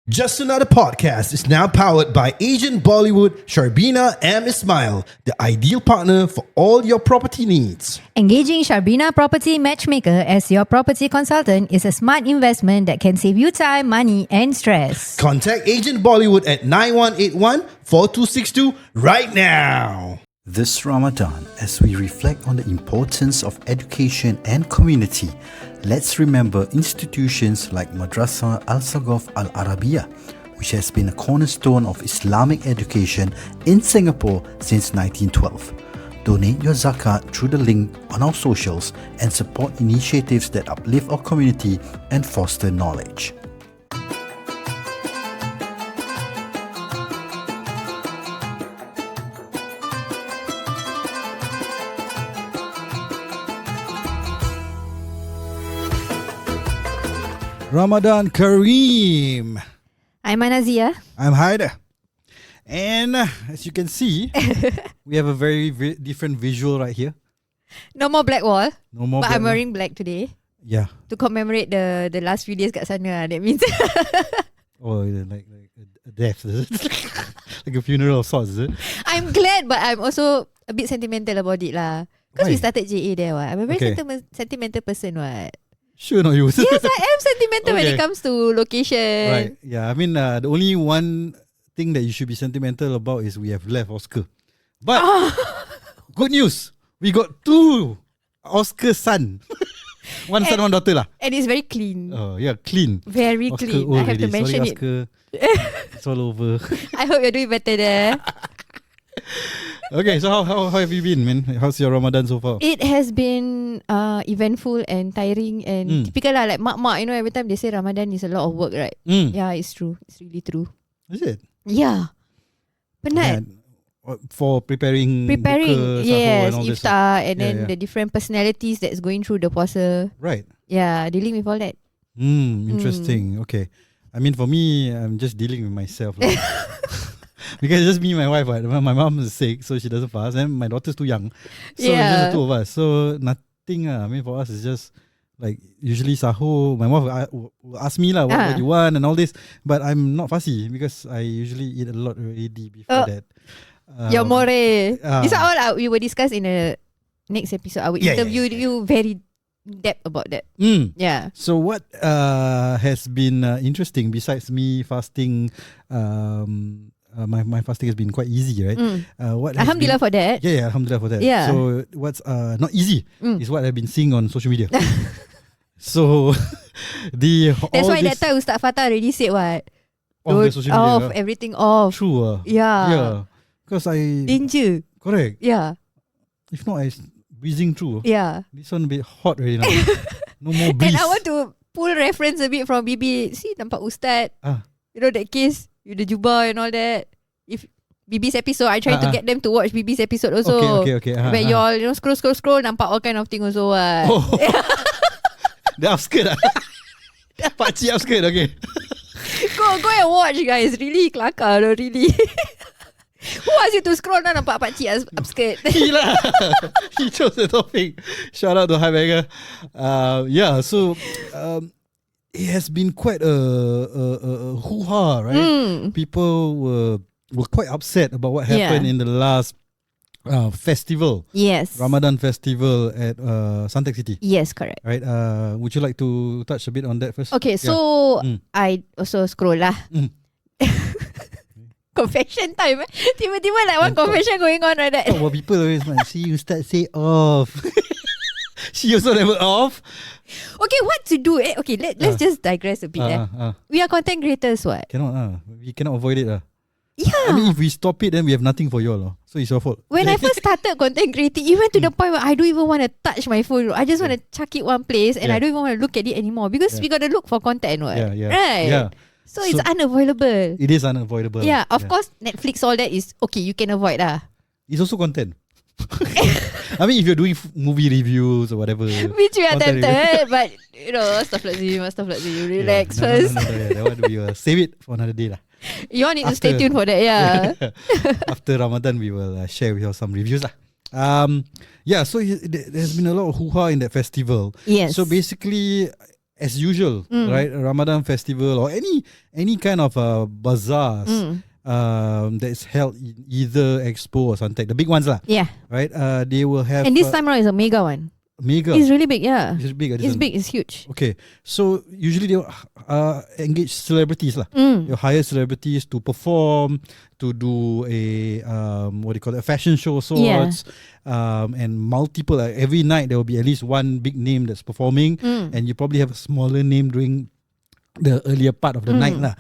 Just Another Podcast is now powered by Agent Bollywood, Sharbina and Ismail, the ideal partner for all your property needs. Engaging Sharbina Property Matchmaker as your property consultant is a smart investment that can save you time, money and stress. Contact Agent Bollywood at 9181-4262 right now. This Ramadan, as we reflect on the importance of education and community, let's remember institutions like Madrasah Al-Saghaf Al-Arabiya, which has been a cornerstone of Islamic education in Singapore since 1912. Donate your zakat through the link on our socials and support initiatives that uplift our community and foster knowledge. Ramadan Kareem. I'm Anazia. I'm Haider. And as you can see, we have a very different visual right here. No more black wall. No more but black I'm wall. wearing black today. Yeah. To commemorate the last few days kat sana. That means Oh, like a death, is it? Like a funeral of sorts, is it? I'm glad, but I'm also a bit sentimental about it lah. Because we started JA there. What? I'm a very sentimental person. What? Sure, no, you. Yes, I am sentimental when it comes to location. Right. Yeah. I mean, the only one thing that you should be sentimental about is we have left Oscar. But good news, we got 2 Oscar son. One son, one daughter lah. And it's very clean. Oh yeah, clean. Very Oscar clean. I have to mention Sorry, Oscar. It's all over. I hope you're doing better there. Okay, so how have you been, man? How's your Ramadan so far? It has been eventful and tiring and typical lah, like mak-mak, you know, every time they say Ramadan is a lot of work, right? Yeah, it's true. It's really true. Is it? Yeah. Penat. For preparing buka, yes, and all iftar, this and then the different personalities that's going through the puasa. Right. Yeah, dealing with all that. Interesting. Okay. I mean, for me, I'm just dealing with myself. Because it's just me and my wife, right? My mom is sick, so she doesn't fast, and my daughter's too young. So it's just the two of us. So nothing. I mean, for us, it's just like usually sahur. My mom will ask me what you want and all this, but I'm not fussy because I usually eat a lot already before that. Your more. These are all we will discuss in the next episode. I will interview you very depth about that. Yeah. So what has been interesting besides me fasting? My fasting has been quite easy, right? What Alhamdulillah for that. Yeah, Alhamdulillah for that. Yeah. So what's not easy is what I've been seeing on social media. So that's why that time Ustaz Fatah already said what? Off the social media. Off, everything off. True. Yeah. Because danger. Correct. Yeah. If not, I breezing through. Yeah. This one a bit hot already now. No more breeze. And I want to pull reference a bit from Bibi. See, nampak Ustaz. You know that case with the jubah and all that. If Bibi's episode, I try to get them to watch Bibi's episode also. Okay. Where you all scroll, nampak all kind of thing also. The upskirt. Pakcik upskirt, okay. Go and watch, guys. Really kelakar, really. Who asked you to scroll now nampak pakcik upskirt? He lah. He chose the topic. Shout out to Hi Beggar. So it has been quite a hoo-ha, right? People were quite upset about what happened in the last festival. Yes. Ramadan festival at Suntec City. Yes, correct. Right. Would you like to touch a bit on that first? Okay, so I also scroll lah. Confession time. Tiba-tiba like one confession going on right there. Well, people always like, see you start say off. She also never off. Okay, what to do? Okay, let's just digress a bit. We are content creators, what? Cannot. We cannot avoid it. Yeah. I mean, if we stop it, then we have nothing for you all. So it's your fault. When I first started content creating, it went to the point where I don't even want to touch my phone. I just want to chuck it one place and I don't even want to look at it anymore because we got to look for content, what? Right? Yeah. So it's unavoidable. It is unavoidable. Yeah, of course, Netflix, all that is okay, you can avoid lah. It's also content. I mean, if you're doing movie reviews or whatever, which we are tempted, but you know, stuff like this, relax first. That one we will save it for another day lah. You all need to stay tuned for that, yeah. After Ramadan, we will share with you some reviews lah. So there's been a lot of hoo-ha in that festival. Yes. So basically, as usual, right? Ramadan festival or any kind of bazaars that is held in either Expo or Suntec, the big ones lah. Yeah. Right? They will have. And this time around is a mega one. Mega. It's really big, yeah. It's big. It's big. It's huge. Okay, so usually they engage celebrities lah. They hire celebrities to perform, to do a a fashion show sorts, and multiple. Every night there will be at least one big name that's performing, and you probably have a smaller name during the earlier part of the night lah.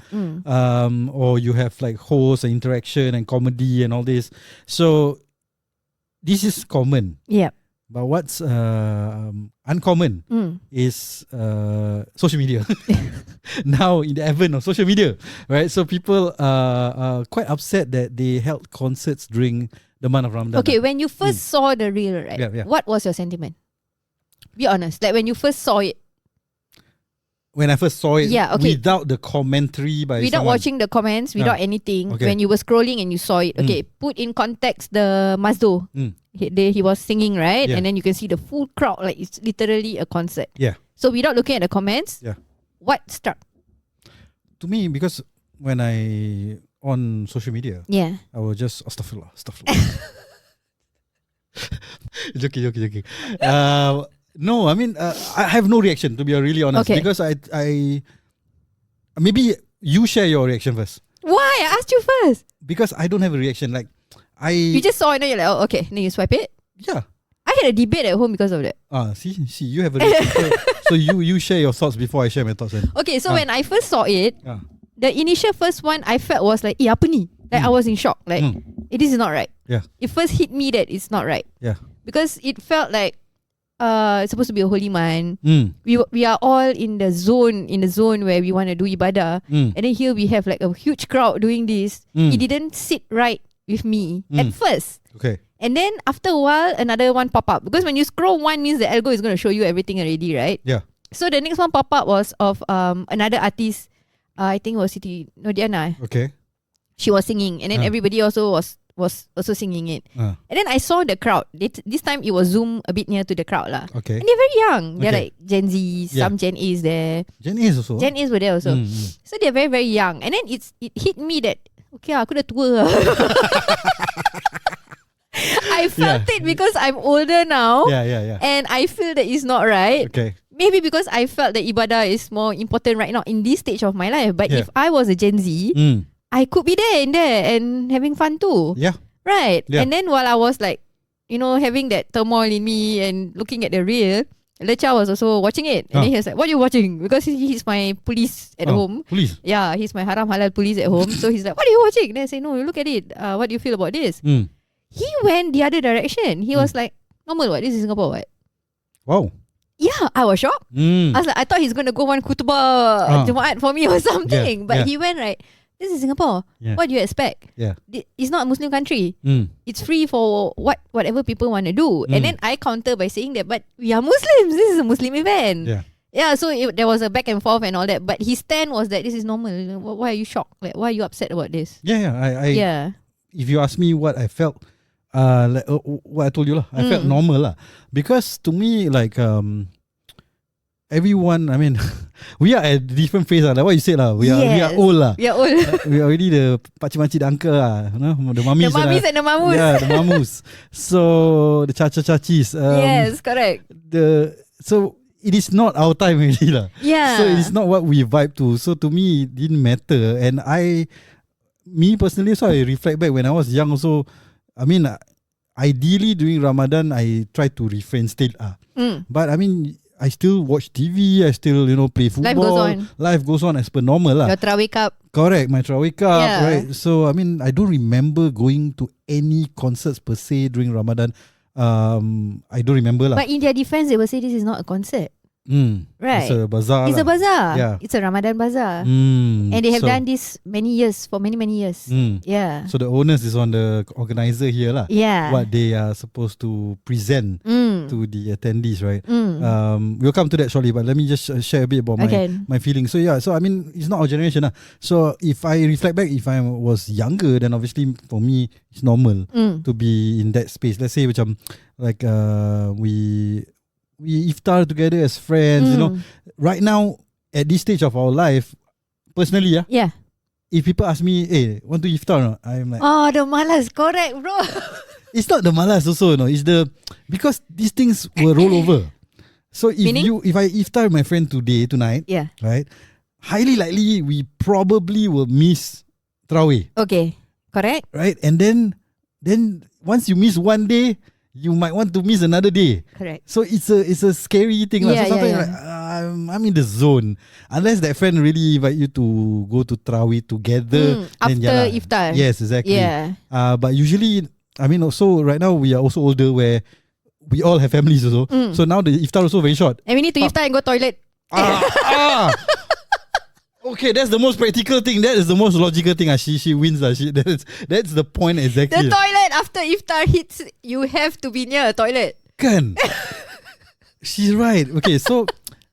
Or you have like hosts and interaction and comedy and all this. So this is common. Yeah. But what's uncommon is social media. Now in the advent of social media, right? So people are quite upset that they held concerts during the month of Ramadan. Okay, when you first saw the reel, right? What was your sentiment? Be honest. Like when you first saw it. When I first saw it, without the commentary by without someone. Watching the comments, without anything, when you were scrolling and you saw it, okay, put in context the Mazdo. He was singing, right? And then you can see the full crowd, like it's literally a concert. Yeah. So without looking at the comments, what struck? To me, because when I on social media, I was just astaghfirullah. Joking. No, I mean, I have no reaction, to be really honest, because I maybe you share your reaction first. Why? I asked you first. Because I don't have a reaction. Like you just saw it and you're like, oh, okay, then you swipe it. Yeah. I had a debate at home because of that. See, you have a reaction. so you share your thoughts before I share my thoughts. Okay, so when I first saw it, the initial first one I felt was like, apa ni? Like I was in shock. Like, this is not right. Yeah. It first hit me that it's not right. Yeah. Because it felt like it's supposed to be a holy month. We are all in the zone where we want to do ibadah. And then here we have like a huge crowd doing this. It didn't sit right with me at first. Okay. And then after a while, another one pop up. Because when you scroll one means the algo is going to show you everything already, right? Yeah. So the next one pop up was of another artist. I think it was Siti Nodiana. Okay. She was singing. And then everybody also was also singing it. And then I saw the crowd. This time it was zoom a bit near to the crowd lah. Okay. And they're very young. They're like Gen Z, some Gen A's there. Gen A's also? Gen A's were there also. So they're very, very young. And then it hit me that, okay, aku dah tua lah. I felt it because I'm older now. Yeah. And I feel that it's not right. Okay. Maybe because I felt that ibadah is more important right now in this stage of my life. But if I was a Gen Z, I could be there and having fun too. Yeah. Right. Yeah. And then while I was like, having that turmoil in me and looking at the reel, Lecha was also watching it. And then he was like, what are you watching? Because he's my police at home. Police? Yeah, he's my haram halal police at home. So he's like, what are you watching? Then I say, no, you look at it. What do you feel about this? He went the other direction. He was like, normal what? This is Singapore what? Wow. Yeah, I was shocked. I was like, I thought he's going to go one khutbah Jumaat for me or something. But he went right, this is Singapore. What do you expect? It's not a Muslim country. It's free for whatever people want to do. And then I counter by saying that, but we are Muslims. This is a Muslim event. Yeah, so there was a back and forth and all that. But his stand was that this is normal. Why are you shocked? Like, why are you upset about this? Yeah. If you ask me what I felt, like what I told you lah, I felt normal lah. Because to me, like everyone, I mean, we are at different phase lah. Like what you said lah, we are old lah. We are old. We are already the pakcik-makcik, the uncle lah, the mummies. The mummies and the mamus. Yeah, the mamus. So the chacha-chachis. Yes, correct. So it is not our time already lah. Yeah. So it is not what we vibe to. So to me, it didn't matter. And me personally, so I reflect back when I was young also. I mean, ideally during Ramadan, I try to refrain still. But I mean, I still watch TV. I still, play football. Life goes on as per normal lah. Your Tarawih Cup. Correct, my Tarawih Cup. Yeah. Right. So I mean, I don't remember going to any concerts per se during Ramadan. I don't remember lah. But in their defense, they will say this is not a concert. Right. It's a bazaar. It's a bazaar. Yeah. It's a Ramadan bazaar. And they have done this for many years. Yeah. So the onus is on the organizer here lah. Yeah. What they are supposed to present to the attendees, right? We'll come to that shortly, but let me just share a bit about my feelings. So I mean, it's not our generation lah. So if I reflect back, if I was younger, then obviously for me it's normal to be in that space. Let's say macam like we iftar together as friends. You know, right now at this stage of our life, personally, yeah. If people ask me, hey, want to iftar or not? I'm like, oh, the malas, correct, bro. It's not the malas also, no. It's the because these things will roll over. So if I iftar my friend tonight, yeah, right, highly likely we probably will miss Tarawih. Okay, correct. Right, and then once you miss one day, you might want to miss another day. Correct. So it's a scary thing. Yeah, so sometimes yeah. like I'm in the zone. Unless that friend really invite you to go to Tarawih together after iftar. Yes, exactly. Yeah. But usually, I mean, also right now we are also older where we all have families also. So now the iftar also very short. And we need to iftar and go toilet. Okay, that's the most practical thing. That is the most logical thing. She wins. That's the point exactly. The toilet after iftar hits, you have to be near a toilet. Kan? She's right. Okay, so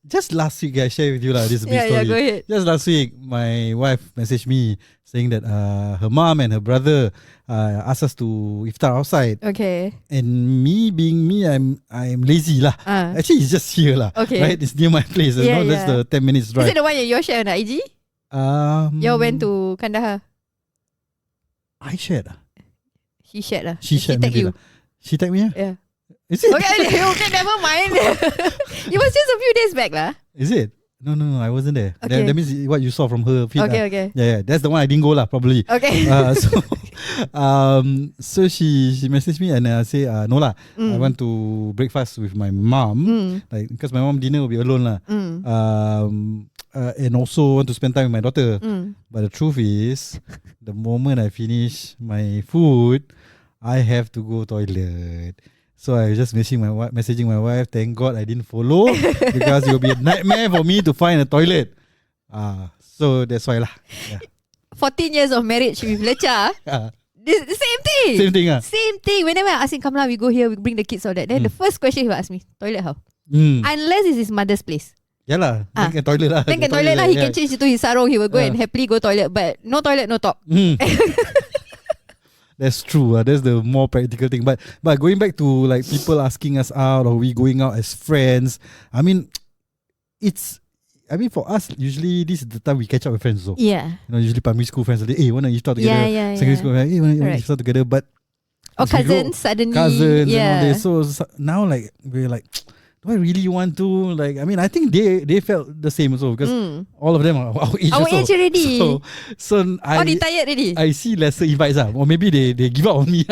just last week I shared with you this big story. Yeah, go ahead. Just last week, my wife messaged me saying that her mom and her brother asked us to iftar outside. Okay. And me being me, I'm lazy lah. Actually, it's just here lah. Okay. Right, it's near my place. Yeah, That's the 10 minutes drive. Is it the one that you shared on IG? You went to Kandahar. I shared. She shared lah. She shared. tagged you. She tagged me. Yeah. Is it? Okay, never mind. It was just a few days back lah. Is it? No, I wasn't there. Okay. That means what you saw from her feed. Okay. Yeah, that's the one I didn't go lah, probably. Okay. So she messaged me and I say no lah. I want to breakfast with my mom, like because my mom dinner will be alone lah. And also want to spend time with my daughter. But the truth is, the moment I finish my food, I have to go toilet. So I was just messaging my wife. Thank God I didn't follow because it will be a nightmare for me to find a toilet. So that's why lah. Yeah. 14 years of marriage with Lecha. The same thing. Same thing. Whenever I ask him, come lah, we go here, we bring the kids all that. Then the first question he will ask me, toilet how? Unless it's his mother's place. Yeah lah. Then can toilet lah. Then can toilet lah. He can change into his sarong. He will go and happily go toilet. But no toilet, no talk. That's true. That's the more practical thing. But going back to like people asking us out or we going out as friends, I mean, for us, usually this is the time we catch up with friends. So yeah, usually primary school friends are like, hey, wanna iftar together? Yeah. Secondary school, hey, wanna iftar together? But or cousins suddenly, and all this. So now like we're like, do I really want to? Like, I mean, I think they felt the same also because all of them are our age. Our age already. So I retired already. I see lesser invites or maybe they give up on me.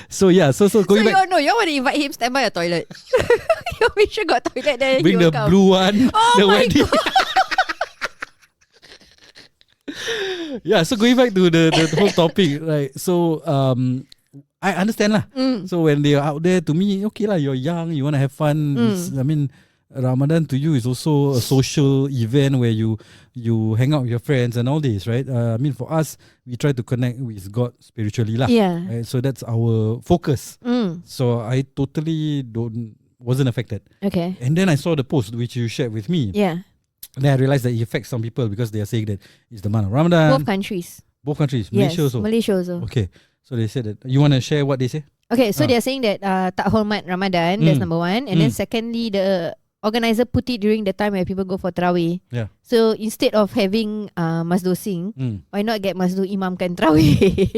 So yeah, so going back. You want to invite him, stand by a toilet. You make sure got toilet there. Bring the blue one. Oh the my wedding. God. Yeah, so going back to the whole topic, right? So I understand lah. So when they are out there, to me, okay lah, you're young, you want to have fun. I mean, Ramadan to you is also a social event where you hang out with your friends and all this, right? I mean, for us, we try to connect with God spiritually lah. Yeah. Right? So that's our focus. So I totally wasn't affected. Okay. And then I saw the post which you shared with me. Yeah. And then I realized that it affects some people because they are saying that it's the month of Ramadan. Both countries. Malaysia yes, also. Malaysia also. Okay. So they said that. You want to share what they say? Okay, so they are saying that tak hormat Ramadan, that's number one. And then secondly, the organizer put it during the time where people go for Tarawih. Yeah. So instead of having Masdo sing, why not get Masdo imamkan Tarawih?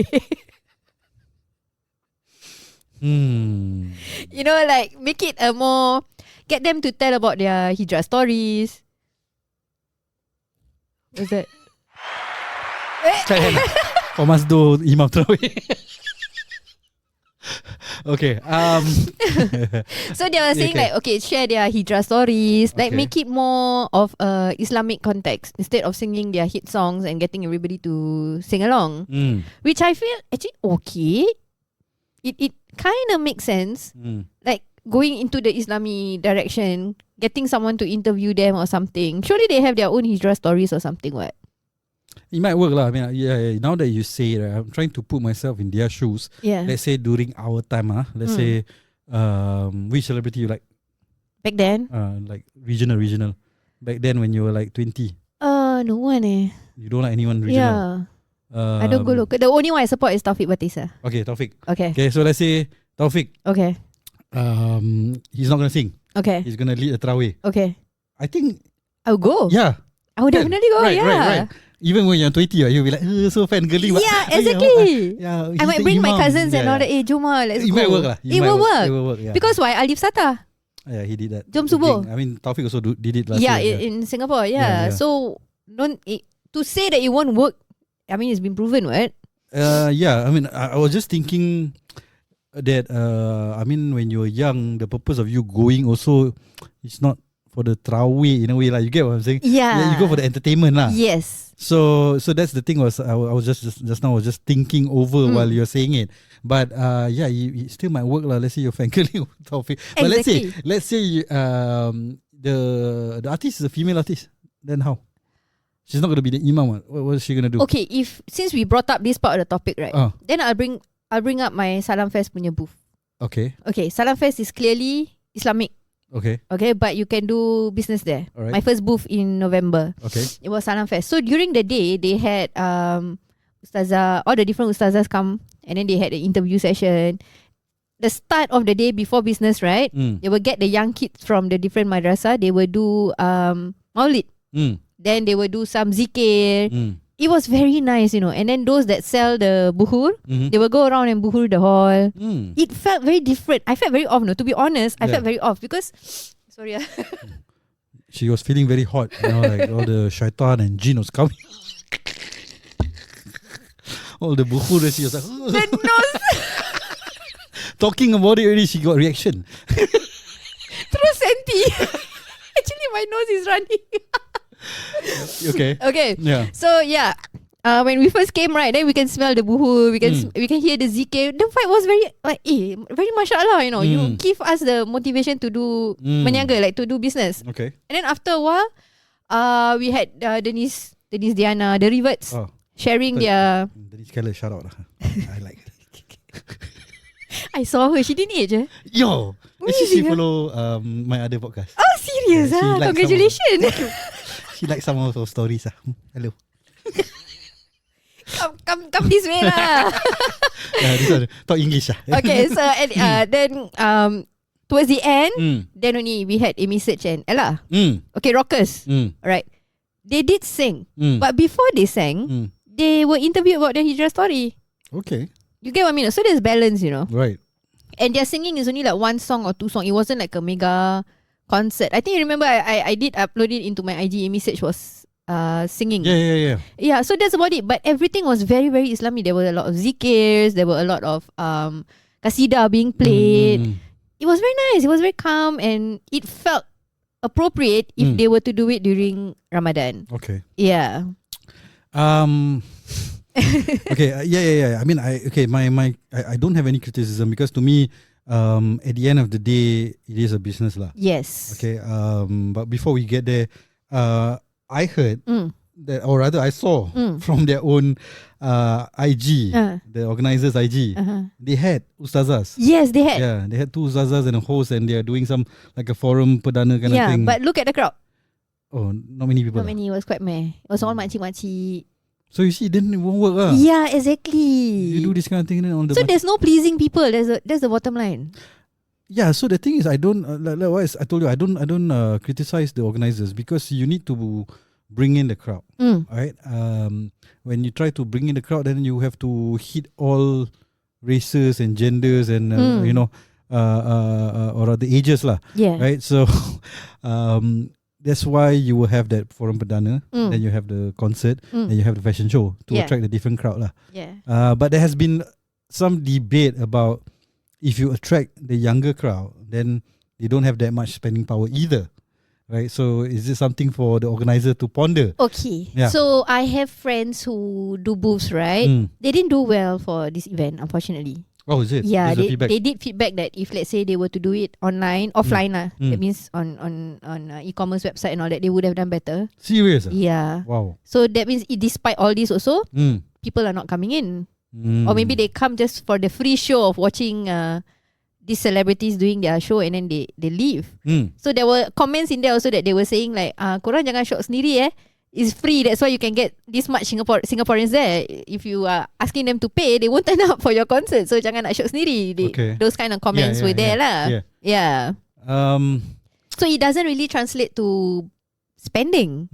You know, like make it a more, get them to tell about their hijrah stories. What's that? For Masdo Imam Tarawih. Okay. So they were saying like, okay, share their hijrah stories, like make it more of a Islamic context instead of singing their hit songs and getting everybody to sing along. Which I feel actually okay. It kind of makes sense. Like going into the Islamic direction, getting someone to interview them or something. Surely they have their own hijrah stories or something, what? It might work lah. I mean, yeah. Now that you say it, I'm trying to put myself in their shoes. Yeah. Let's say during our time, let's say, which celebrity you like? Back then? Like regional. Back then when you were like 20. No one You don't like anyone regional? Yeah. I don't go local. The only one I support is Taufik Batisa. Okay, Taufik. Okay. Okay, so let's say Taufik. Okay. he's not gonna sing. Okay. He's gonna lead a tarawih. Okay. I think. I'll go. Yeah. I would definitely go. Right. Even when you're 20, you'll be like, so fangirling. Yeah, exactly. Yeah, I might bring my cousins and all that. Jom let's go. It might work lah. It will work. It will work. Yeah. Because why? I'll leave Sata. Yeah, he did that. Jom subuh. I mean, Taufik also did it last year. Yeah, in Singapore. Yeah. So to say that it won't work, I mean, it's been proven, right? Yeah. I mean, I was just thinking that I mean, when you're young, the purpose of you going also, it's not for the tarawih in a way, like you get what I'm saying. Yeah. You go for the entertainment lah. Yes. So that's the thing. I was just now was just thinking over while you're saying it. But yeah, it still might work lah. Let's say you're fangirling with Taufik. But let's say the artist is a female artist. Then how? She's not gonna be the imam. What is she gonna do? Okay, since we brought up this part of the topic, right? Then I'll bring up my Salam Fest punya booth. Okay. Salam Fest is clearly Islamic. Okay, but you can do business there. Alright. My first booth in November. Okay. It was Salam Fest. So during the day, they had Ustazah, all the different Ustazahs come, and then they had the interview session. The start of the day before business, right? They will get the young kids from the different madrasah. They will do maulid. Then they will do some zikir. It was very nice, And then those that sell the buhur, they will go around and buhur the hall. It felt very different. I felt very off, no. To be honest, I felt very off because, sorry. She was feeling very hot, like all the shaitan and jinn was coming. All the buhur, she was like, the nose. Talking about it already, she got reaction. Terus senti. Actually, my nose is running. Okay. Yeah. So yeah, when we first came, right, then we can smell the buhur. We can hear the zikir. The vibe was very very mashallah. You give us the motivation to do meniaga, like to do business. Okay. And then after a while, we had Denise Diana, the reverts, sharing their. Denise Keller, shout out. I like it. I saw her. She didn't age. Yo, actually she follow my other podcast. Oh, serious? Congratulations. She likes some of those stories. Hello. Come this way lah. This one talk English. Okay, so then towards the end, then only we had Amy Search and Ella. Okay, rockers. Alright, they did sing, but before they sang, they were interviewed about their hijrah story. Okay, you get what I mean? So there's balance, Right. And their singing is only like one song or two songs. It wasn't like a mega concert. I think you remember I did upload it into my IG. Amy Search was singing. Yeah, so that's about it. But everything was very, very Islamic. There were a lot of zikrs. There were a lot of qasidah being played. It was very nice. It was very calm, and it felt appropriate if they were to do it during Ramadan. Okay. Yeah. Okay. Yeah. I mean, I don't have any criticism because to me, at the end of the day, it is a business lah. Yes. Okay. But before we get there, I heard that, or rather, I saw from their own IG, the organizers' IG, they had ustazahs. Yes, they had. Yeah, they had two ustazahs and a host, and they are doing some like a forum perdana kind of thing. Yeah, but look at the crowd. Oh, not many people. Not many. It was quite meh. It was all makcik-makcik. So you see, then it won't work lah. Yeah, exactly. You do this kind of thing then on the. So there's no pleasing people. That's the bottom line. Yeah. So the thing is, I don't. Like what I told you, I don't criticize the organizers because you need to bring in the crowd. Right. When you try to bring in the crowd, then you have to hit all races and genders and or the ages lah. Yeah. Right. So, that's why you will have that forum perdana, then you have the concert, then you have the fashion show to attract the different crowd lah. Yeah. But there has been some debate about if you attract the younger crowd, then they don't have that much spending power either, right? So is this something for the organizer to ponder? Okay. Yeah. So I have friends who do booths, right? They didn't do well for this event, unfortunately. Oh, is it? Yeah, they did feedback that if let's say they were to do it offline lah, that means on e-commerce website and all that, they would have done better. Serious? Yeah. Wow. So that means despite all this also, people are not coming in. Or maybe they come just for the free show of watching these celebrities doing their show and then they leave. So there were comments in there also that they were saying like, korang jangan shock sendiri it's free. That's why you can get this much Singaporeans there. If you are asking them to pay, they won't turn up for your concert. So jangan nak syok sendiri. Those kind of comments were there lah. Yeah. So it doesn't really translate to spending.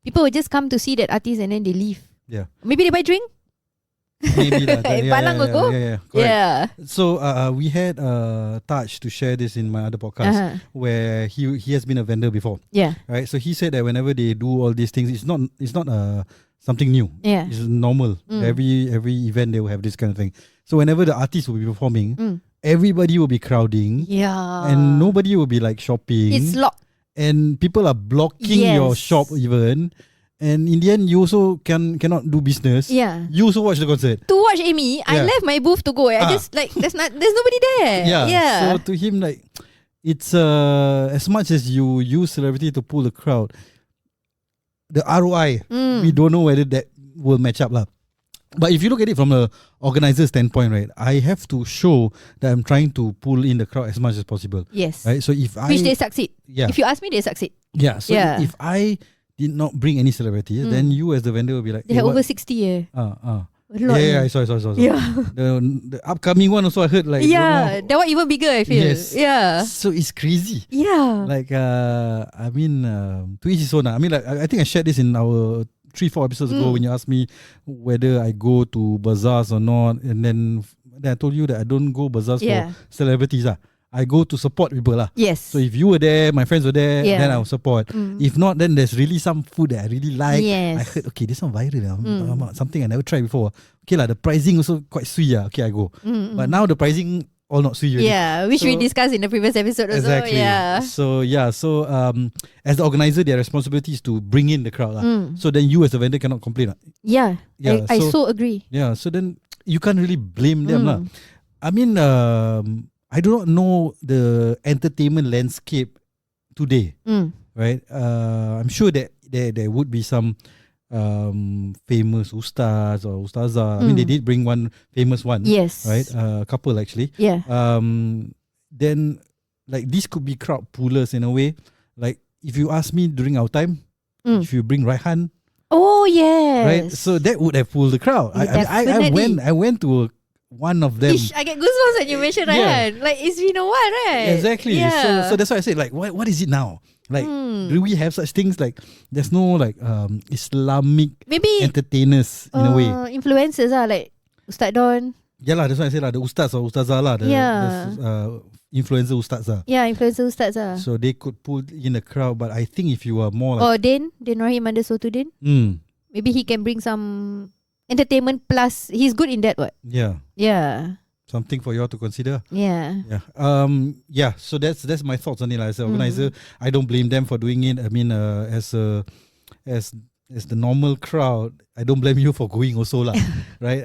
People will just come to see that artist and then they leave. Yeah. Maybe they buy drink. Maybe that. Yeah. So we had Taj to share this in my other podcast where he has been a vendor before. Yeah. Right. So he said that whenever they do all these things, it's not something new. Yeah. It's normal. Every event they will have this kind of thing. So whenever the artist will be performing, everybody will be crowding. Yeah. And nobody will be like shopping. It's locked. And people are blocking your shop even. And in the end, you also cannot do business. Yeah. You also watch the concert. To watch Amy, I left my booth to go. I just like there's nobody there. Yeah. So to him, like it's as much as you use celebrity to pull the crowd, the ROI we don't know whether that will match up lah. But if you look at it from a organizer standpoint, right, I have to show that I'm trying to pull in the crowd as much as possible. Yes. Right. So which they succeed. Yeah. If you ask me, they succeed. Yeah. So if I did not bring any celebrities, then you as the vendor will be like, they have over 60 I saw. Yeah. The upcoming one also I heard like that one even bigger I feel. Yes. Yeah. So it's crazy. Yeah. Like I mean to each his own. I mean like I think I shared this in our 3-4 episodes ago when you asked me whether I go to Bazaars or not, and then I told you that I don't go Bazaars for celebrities I go to support people lah. Yes. So if you were there, my friends were there, then I will support. If not, then there's really some food that I really like. Yes. I heard, okay, this one viral. Something I never tried before. Okay lah, the pricing also quite sweet. Okay, I go. But now the pricing all not sweet. Yeah, which we discussed in the previous episode also. Exactly. Yeah. So as the organizer, their responsibility is to bring in the crowd lah. So then you as the vendor cannot complain. Yeah. I so agree. Yeah. So then you can't really blame them lah. I mean, I do not know the entertainment landscape today, right? I'm sure that there would be some famous ustaz or ustazah. I mean, they did bring one famous one. Yes. Right? A couple actually. Yeah. Then, like, this could be crowd pullers in a way. Like, if you ask me during our time, if you bring Raihan. Oh, yes. Right? So that would have pulled the crowd. I went to one of them. I get goosebumps when you mention Raihan. Like, it's been a while, right? Exactly. Yeah. So that's why I said, like, what is it now? Like, do we have such things? Like, there's no like Islamic entertainers in a way. Influencers like Ustaz Don. Yeah lah, that's why I said lah, the ustaz or ustazah lah, the influencer ustaz lah. Yeah, influencer ustaz lah. So they could pull in the crowd, but I think if you are more like Din Rahim under Sotudin, maybe he can bring some entertainment plus. He's good in that. What? Yeah. Something for you all to consider. Yeah. So that's my thoughts on it. As an organizer, I don't blame them for doing it. I mean, as the normal crowd, I don't blame you for going also lah. Right?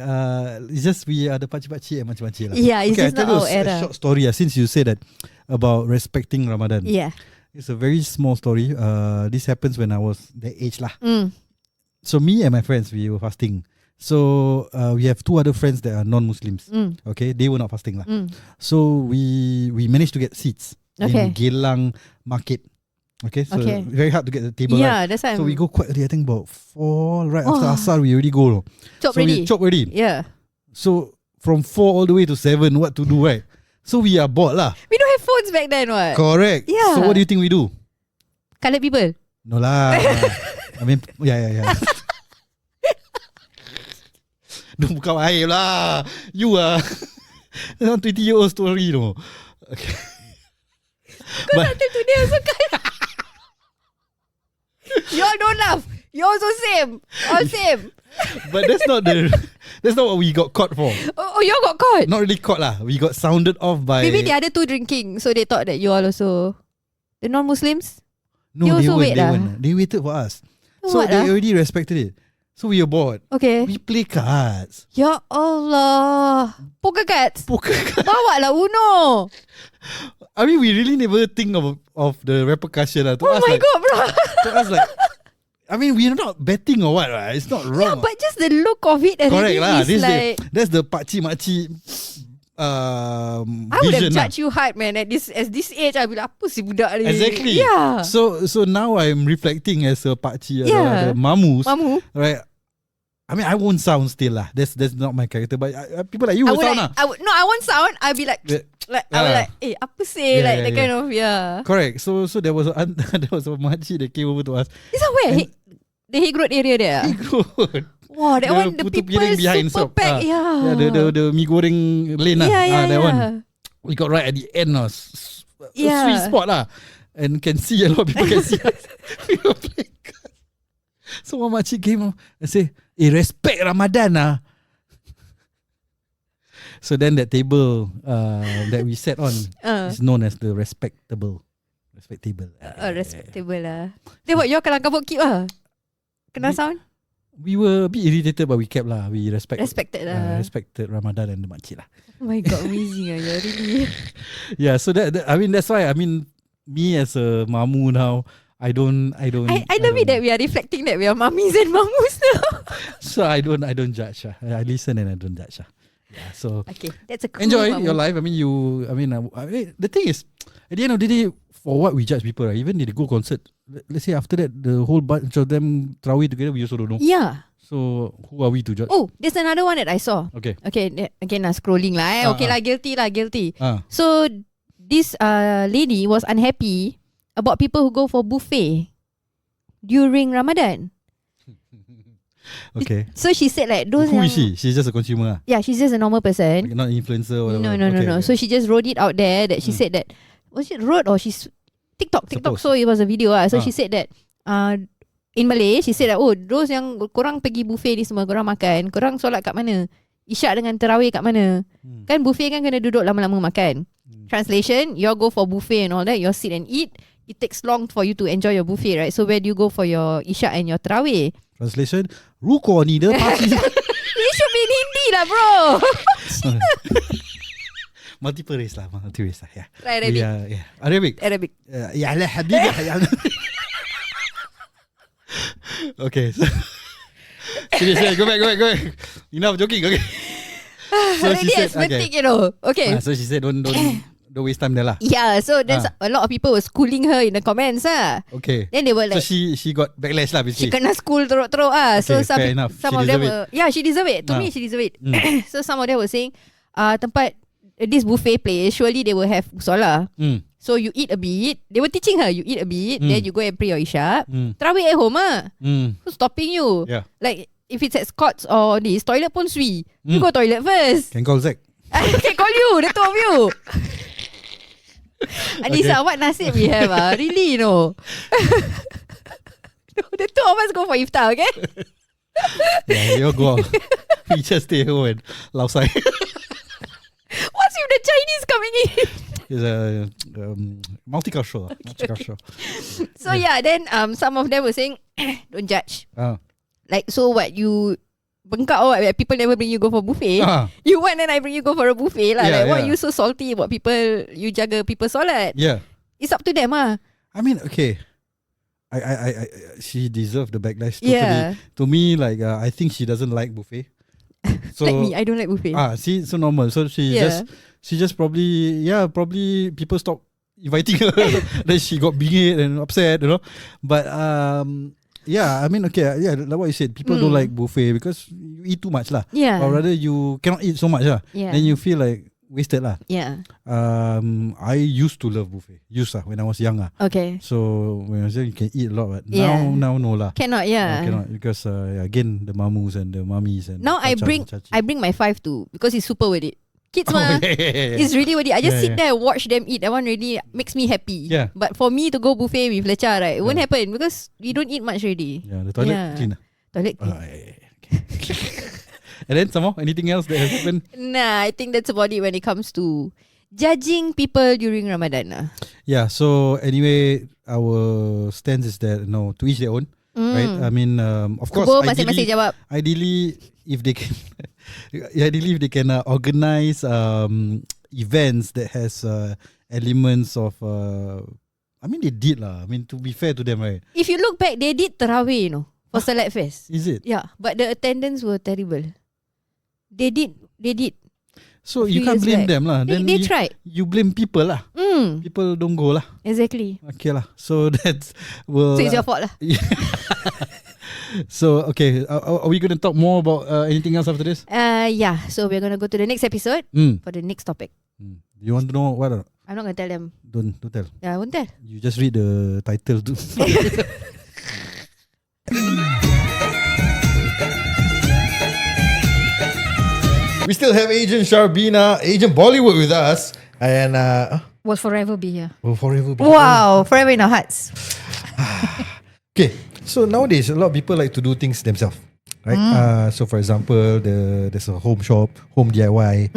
It's just we are the pakcik-pakcik and macam-macam lah. Yeah, it's just not our era. A short story since you said that about respecting Ramadan. Yeah. It's a very small story. This happens when I was that age lah. So me and my friends, we were fasting. So we have two other friends that are non-Muslims. Okay, they were not fasting lah. So we managed to get seats in Geylang Market. Okay, so very hard to get the table. Yeah, right? that's why. So we go quite early. I think about 4 right after Asar we already go. Chop already. Yeah. So from 4 all the way to 7, what to do, right? So we are bored lah. We don't have phones back then, what? Correct. Yeah. So what do you think we do? Colored people. No lah. I mean, yeah. Don't buka air lah. You are 20-year-old story, no. Okay. Because until today also you all don't laugh. You also same. All same. But that's not what we got caught for. Oh, you all got caught? Not really caught lah. We got sounded off by. Maybe the other two drinking, so they thought that you all also the non-Muslims. No, they weren't. They waited for us. So they already respected it. So we were bored. Okay. We play cards. Ya Allah. Poker cards. Bawa lah Uno. I mean, we really never think of the repercussion. Oh my God, bro. To us, like, I mean, we're not betting or what, right? It's not wrong. Yeah, but just the look of it. Correct lah. Is like, that's the pakcik-makcik I would have judged you hard, man. At this age, I'd be like, apa si budak ni? Exactly. Yeah. So now I'm reflecting as a pakcik, the mamu, right? I mean, I won't sound still lah. That's not my character. But people like you will sound lah. I won't sound. I'll be like, I was like, apa say, that kind of, Correct. So there was a makcik that came over to us. Is that where? The Hague Road area there? Hague Road. Wow, that one, the people super packed. The mi goreng lane lah. That one. We got right at the end lah. Sweet spot lah. And can see a lot of people can see us. We were playing cards. So one makcik came and say, respect Ramadan lah. So then that table that we sat on is known as the respectable. Respectable lah. Then what, y'all kalang kabut keep lah? Kena sound? We were a bit irritated, but we kept lah. We respected Ramadan and the makcik lah. Oh my god, amazing lah. You're really. Yeah, so that's why me as a mamu now, I love it that we are reflecting that we are mummies and mamus now. So I don't judge. I listen and I don't judge. Yeah, so okay, that's a cool enjoy mamu. your life. I mean, the thing is, at the end of the day, for what we judge people, right? Even if they go concert, let's say after that, the whole bunch of them tarawih together, we also don't know. Yeah. So who are we to judge? Oh, there's another one that I saw. Okay, again, scrolling lah. Guilty. So this lady was unhappy about people who go for buffet during Ramadan. Okay. So she said like those. Who is she? She's just a consumer. Yeah, she's just a normal person. Like not influencer or whatever. No. So she just wrote it out there that she said that, was it wrote or she's TikTok. Suppose. So it was a video So she said that in Malay, she said that, those yang korang pergi buffet ni semua, korang makan, korang solat kat mana? Isyak dengan tarawih kat mana? Kan buffet kan kena duduk lama-lama makan. Translation, you all go for buffet and all that, you all sit and eat. It takes long for you to enjoy your buffet, right? So where do you go for your isyak and your tarawih? Translation, 如果你的巴西 It should be in Hindi lah, bro. Multiple race lah. Yeah. Arabic. Arabic. Ya lah habibi. Okay. Seriously, go back. Enough joking. Okay. So she said, okay. So she said, don't waste time there lah. Yeah. So there's a lot of people were schooling her in the comments Okay. Then they were like, so she got backlash lah basically. She kena school teruk-teruk Okay, So some she of them were, she deserve it. To me, she deserve it. So some of them were saying, tempat this buffet place, surely they will have musola. So you eat a bit. They were teaching her, you eat a bit, then you go and pray your isyak. Tarawih at home Who's stopping you? Yeah. Like if it's at Scott's or this toilet pun sui. You go toilet first. Can call Zach. I can call you, the two of you. Anissa, what nasib we have really, the two of us go for iftar, okay? Yeah, you all go out. We just stay home and laosai. What's with the Chinese coming in? It's a multicultural. So then some of them were saying, don't judge. Like, so what, you bengkak or what? People never bring you go for buffet. You want and I bring you go for a buffet lah. Yeah, why are you so salty about people, you jaga people solat? Yeah. It's up to them I mean, okay. I she deserved the backlash totally. Yeah. To me, like I think she doesn't like buffet. So like me, I don't like buffet. See, so normal. So she just probably people stopped inviting her. Then she got bingit and upset, But I mean, okay, like what you said, people don't like buffet because you eat too much lah. Yeah. Or rather, you cannot eat so much lah. Yeah. Then you feel like wasted lah. Yeah. I used to love buffet. When I was young Okay. So when I was young, you can eat a lot. But Yeah. now no lah. Cannot, Cannot because again the mamus and the mummies and now I bring my 5 too because it's super worth it. Kids it's really worth it. I just sit there and watch them eat. That one really makes me happy. Yeah. But for me to go buffet with lecha, right, it won't happen because we don't eat much already. Yeah, the toilet clean. Toilet clean. Okay. And then some more, anything else that has happened? Nah, I think that's about it when it comes to judging people during Ramadan. Yeah, so anyway, our stance is that to each their own. Right? I mean, of course, masing-masing jawab. Ideally, if they can organize events that has elements of I mean, they did lah. I mean, to be fair to them, right? If you look back, they did tarawih, for Salat Fest. Is it? Yeah, but the attendance were terrible. They did. So you can't blame them lah. Then They tried. You blame people lah. People don't go lah. Exactly. Okay lah. So that's So it's your fault lah. So okay, are we going to talk more about anything else after this? Yeah. So we're going to go to the next episode for the next topic. You want to know what? I'm not going to tell them. Don't tell. Yeah, I won't tell. You just read the title too. We still have Agent Sharbina, Agent Bollywood with us, and Will forever be here. will forever be. Wow, forever in our hearts. Okay, so nowadays a lot of people like to do things themselves, right? So for example, there's a home shop, home DIY.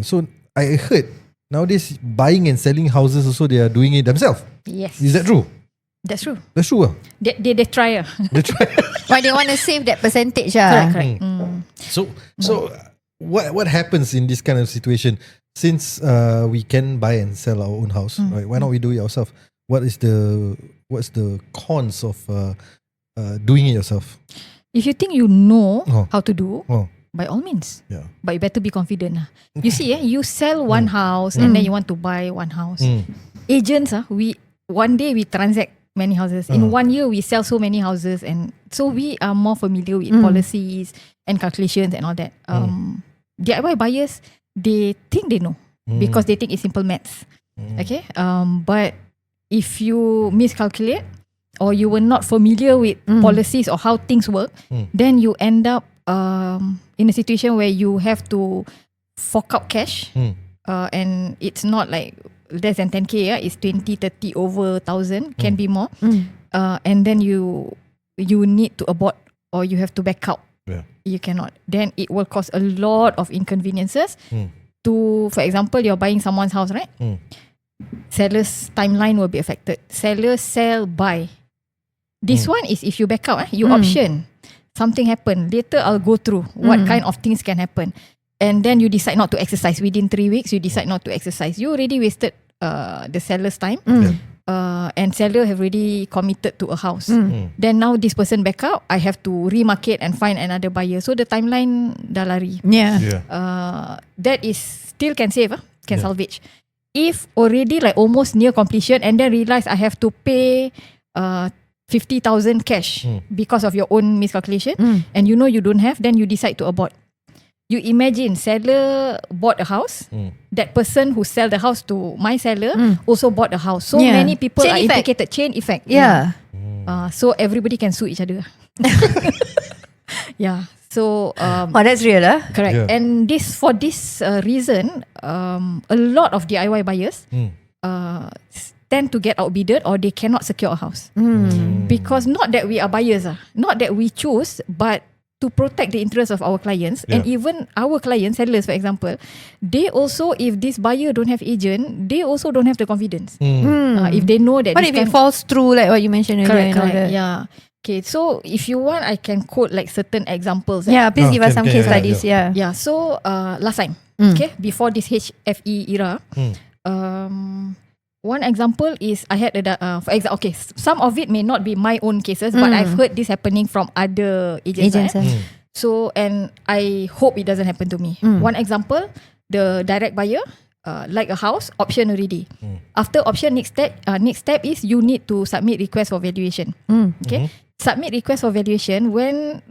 So I heard nowadays buying and selling houses also they are doing it themselves. Yes. Is that true? That's true. That's true. They try. They try. Why they want to save that percentage? Correct. So what happens in this kind of situation? Since we can buy and sell our own house, right? Why not we do it ourselves? What's the cons of doing it yourself? If you think you know how to do, by all means. Yeah. But you better be confident. You see, you sell one house and then you want to buy one house. Agents, one day we transact many houses. In 1 year, we sell so many houses, and so we are more familiar with policies and calculations and all that. DIY buyers, they think they know because they think it's simple maths. Okay, but if you miscalculate or you were not familiar with policies or how things work, then you end up in a situation where you have to fork out cash, and it's not like less than 10k, it's 20, 30 over 1,000, can be more, and then you need to abort or you have to back out. You cannot. Then it will cause a lot of inconveniences. For example, you're buying someone's house, right? Seller's timeline will be affected. Seller, sell, buy. This one is if you back out, you option. Something happen. Later I'll go through what kind of things can happen. And then you decide not to exercise. Within 3 weeks, you decide not to exercise. You already wasted the seller's time. And seller have already committed to a house. Then now this person back out, I have to remarket and find another buyer. So the timeline dah lari. That is still can save, can salvage. If already like almost near completion and then realize I have to pay 50,000 cash because of your own miscalculation, and you know you don't have, then you decide to abort. You imagine seller bought a house, that person who sell the house to my seller also bought a house. So many people are implicated. Chain effect. So everybody can sue each other. So that's real, correct. And for this reason, a lot of DIY buyers tend to get outbidded or they cannot secure a house. Because not that we are buyers, not that we choose, but to protect the interests of our clients, and even our clients, sellers for example, they also, if this buyer don't have agent, they also don't have the confidence. If they know that. What if it falls through, like what you mentioned earlier? Correct. Okay, so if you want, I can quote like certain examples. Please give us some case studies. So last time, okay, before this HFE era, one example is I had okay, some of it may not be my own cases, but I've heard this happening from other agents. So, and I hope it doesn't happen to me. One example, the direct buyer like a house, option already. After option, next step is you need to submit request for valuation. Okay, submit request for valuation. When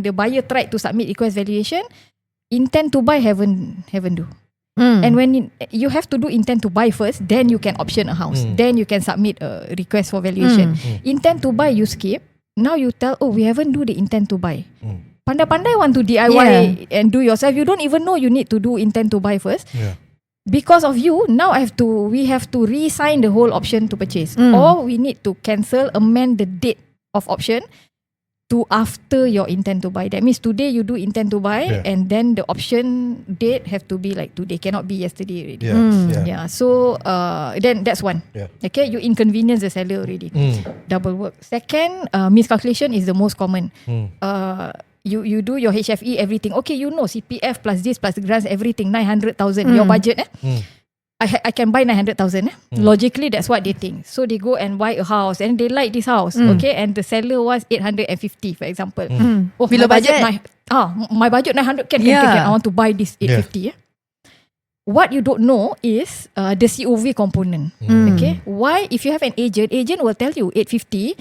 the buyer tried to submit request valuation, intent to buy haven't do. And when you have to do intent to buy first, then you can option a house. Then you can submit a request for valuation. Intent to buy you skip. Now you tell, we haven't do the intent to buy. Pandai-pandai want to DIY and do yourself. You don't even know you need to do intent to buy first. Because of you, now we have to re-sign the whole option to purchase. Or we need to cancel, amend the date of option to after your intent to buy. That means today you do intent to buy, and then the option date have to be like today, cannot be yesterday already. So then that's one. Okay, you inconvenience the seller already. Double work. Second, miscalculation is the most common. You do your HFE, everything. Okay, you know CPF plus this plus grants, everything 900,000 your budget. I can buy 900,000. Logically, that's what they think. So they go and buy a house and they like this house. Okay, and the seller wants 850, for example. Below budget. my budget 900 can. I want to buy this 850. What you don't know is the COV component. Okay, why? If you have an agent will tell you 850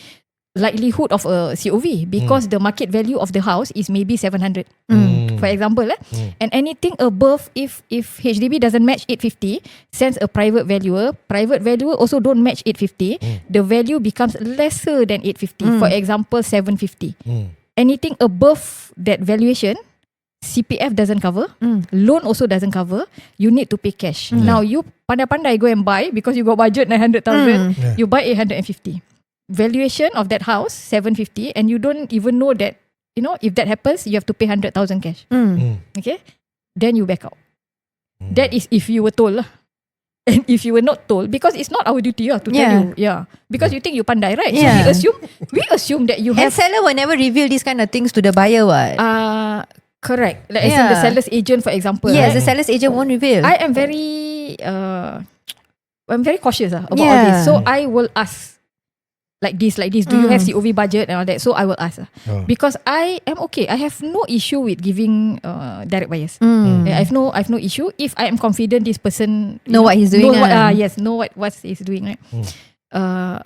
likelihood of a COV because the market value of the house is maybe 700. For example, and anything above, if HDB doesn't match 850, sends a private valuer. Private valuer also don't match 850. The value becomes lesser than 850. For example, 750. Anything above that valuation, CPF doesn't cover, loan also doesn't cover, you need to pay cash. Now you pandai-pandai go and buy because you got budget 900,000, you buy 850. Valuation of that house 750 and you don't even know that, if that happens, you have to pay 100,000 cash. Okay, then you back out. That is if you were told. And if you were not told, because it's not our duty to tell you, because you think you pandai, right? So we assume that you have. And seller will never reveal these kind of things to the buyer, what? Correct. Like as in the seller's agent, for example. Yes, right? the seller's agent won't reveal. I am very cautious about all this. So I will ask like this. Do you have COV budget and all that? So I will ask because I am okay. I have no issue with giving direct buyers. I have no issue if I am confident this person know what he's doing. Know what he's doing. Right.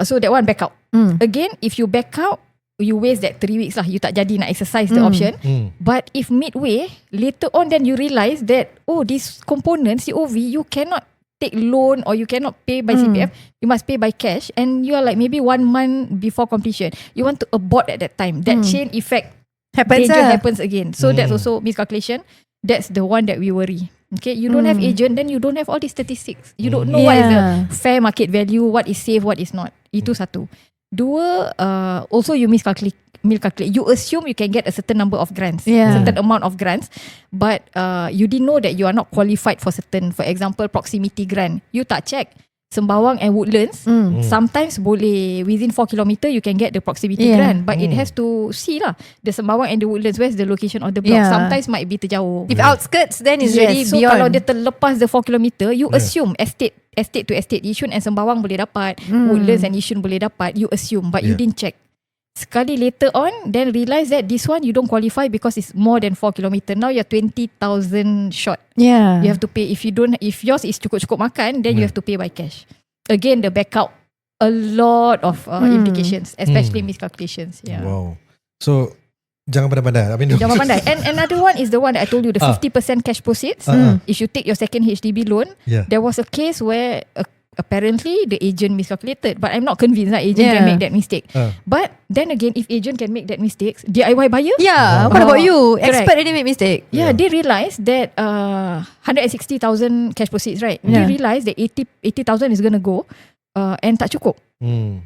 So that one back out. Again, if you back out, you waste that 3 weeks lah. You tak jadi nak exercise the option. But if midway, later on then you realise that, this component, COV, you cannot take loan or you cannot pay by CPF. You must pay by cash. And you are like maybe 1 month before completion. You want to abort at that time. That chain effect happens again. So that's also miscalculation. That's the one that we worry. Okay, you don't have agent, then you don't have all these statistics. You don't know what is the fair market value, what is safe, what is not. Itu satu. Dua, also you miscalculate. You assume you can get a certain number of grants, certain amount of grants, but you didn't know that you are not qualified for certain, for example, proximity grant. You tak check. Sembawang and Woodlands, sometimes boleh within 4 km you can get the proximity grant, but it has to see lah the Sembawang and the Woodlands, where's the location of the block. Sometimes might be terjauh. If outskirts, then it's really so beyond. Kalau dia terlepas the 4 km, you assume estate to estate, Yishun and Sembawang boleh dapat, Woodlands and Yishun boleh dapat, you assume, but you didn't check. Sekali later on, then realize that this one you don't qualify because it's more than 4 km. Now you're 20,000 short. You have to pay. If yours is cukup-cukup makan, then you have to pay by cash. Again, the backup, a lot of implications, especially miscalculations. Wow. So jangan pandai-pandai. Jangan pandai. And another one is the one that I told you, the 50% cash proceeds. If you take your second HDB loan, there was a case where apparently the agent miscalculated, but I'm not convinced that agent can make that mistake. But then again, if agent can make that mistakes, DIY buyer? What about you? Expert already make mistake. They realised that 160,000 cash proceeds, right? They realised that 80,000 is going to go and tak cukup.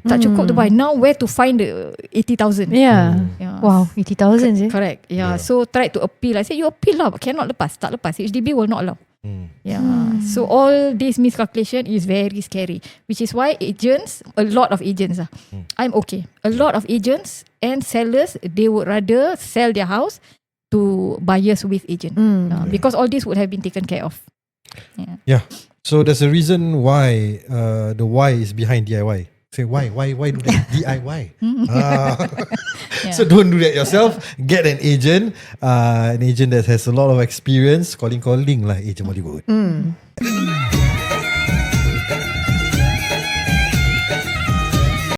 Tak cukup to buy. Now where to find the 80,000? Wow, 80,000 Correct. So tried to appeal. I said, you appeal lah, but cannot lepas. Tak lepas. HDB will not allow. So all this miscalculation is very scary, which is why a lot of agents I'm okay. A lot of agents and sellers, they would rather sell their house to buyers with agent because all this would have been taken care of. So there's a reason why the why is behind DIY. Say why do that? DIY. So don't do that yourself. Get an agent that has a lot of experience. Calling lah Agent Bollywood.